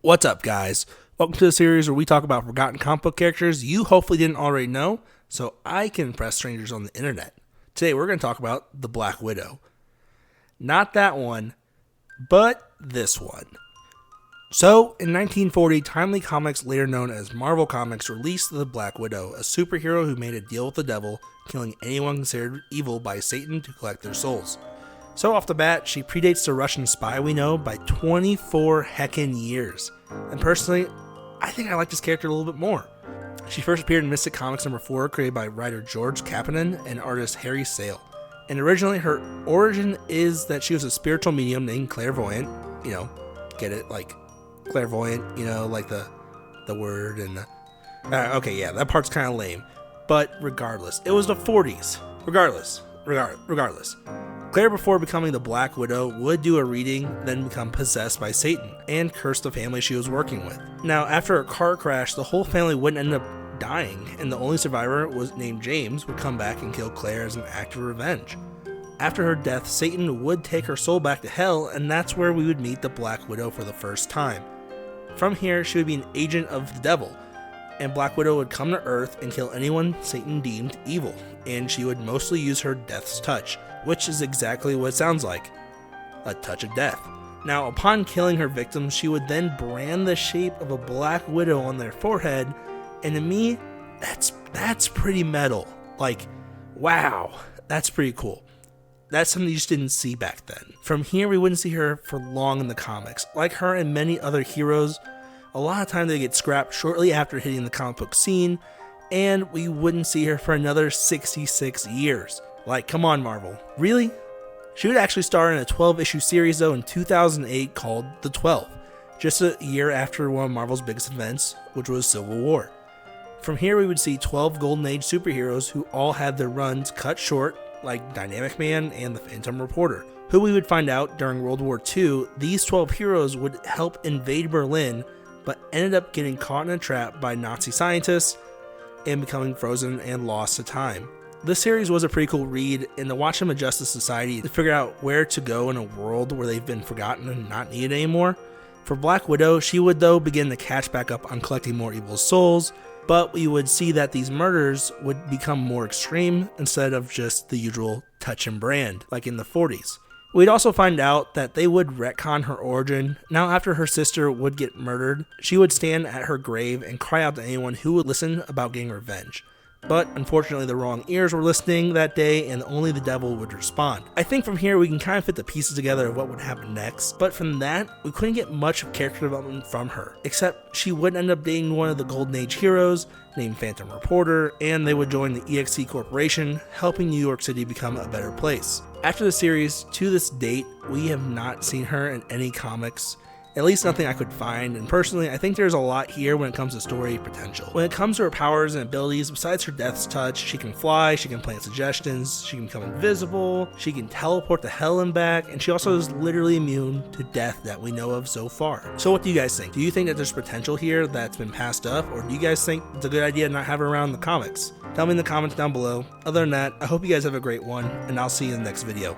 What's up, guys? Welcome to the series where we talk about forgotten comic book characters you hopefully didn't already know, so I can impress strangers on the internet. Today we're going to talk about the Black Widow. Not that one, but this one. So, in 1940, Timely Comics, later known as Marvel Comics, released the Black Widow, a superhero who made a deal with the devil, killing anyone considered evil by Satan to collect their souls. So off the bat, she predates the Russian spy we know by 24 heckin' years. And personally, I think I like this character a little bit more. She first appeared in Mystic Comics number 4, created by writer George Kapanen and artist Harry Sale. And originally, her origin is that she was a spiritual medium named Clairvoyant. You know, get it? Like, clairvoyant, you know, like the word and the... okay, yeah, that part's kind of lame. But regardless, it was the 40s. Regardless. Claire, before becoming the Black Widow, would do a reading, then become possessed by Satan, and curse the family she was working with. Now, after a car crash, the whole family wouldn't end up dying, and the only survivor, was named James, would come back and kill Claire as an act of revenge. After her death, Satan would take her soul back to hell, and that's where we would meet the Black Widow for the first time. From here, she would be an agent of the devil, and Black Widow would come to Earth and kill anyone Satan deemed evil, and she would mostly use her Death's Touch, which is exactly what it sounds like, a touch of death. Now, upon killing her victims, she would then brand the shape of a Black Widow on their forehead, and to me, that's pretty metal. Like, wow, that's pretty cool. That's something you just didn't see back then. From here, we wouldn't see her for long in the comics. Like her and many other heroes, a lot of time they get scrapped shortly after hitting the comic book scene, and we wouldn't see her for another 66 years. Like, come on, Marvel. Really? She would actually star in a 12-issue series, though, in 2008 called The 12, just a year after one of Marvel's biggest events, which was Civil War. From here, we would see 12 Golden Age superheroes who all had their runs cut short, like Dynamic Man and the Phantom Reporter, who we would find out during World War II, these 12 heroes would help invade Berlin, but ended up getting caught in a trap by Nazi scientists and becoming frozen and lost to time. This series was a pretty cool read, and to watch them adjust to society to figure out where to go in a world where they've been forgotten and not needed anymore. For Black Widow, she would though begin to catch back up on collecting more evil souls, but we would see that these murders would become more extreme instead of just the usual touch and brand, like in the 40s. We'd also find out that they would retcon her origin. Now, after her sister would get murdered, she would stand at her grave and cry out to anyone who would listen about getting revenge. But unfortunately, the wrong ears were listening that day, and only the devil would respond. I think from here we can kind of fit the pieces together of what would happen next, but from that, we couldn't get much of character development from her, except she would end up dating one of the Golden Age heroes named Phantom Reporter, and they would join the EXC Corporation, helping New York City become a better place. After the series, to this date, we have not seen her in any comics. At least nothing I could find, and personally, I think there's a lot here when it comes to story potential. When it comes to her powers and abilities, besides her Death's Touch, she can fly, she can plant suggestions, she can become invisible, she can teleport to hell and back, and she also is literally immune to death that we know of so far. So what do you guys think? Do you think that there's potential here that's been passed up, or do you guys think it's a good idea to not have her around in the comics? Tell me in the comments down below. Other than that, I hope you guys have a great one, and I'll see you in the next video.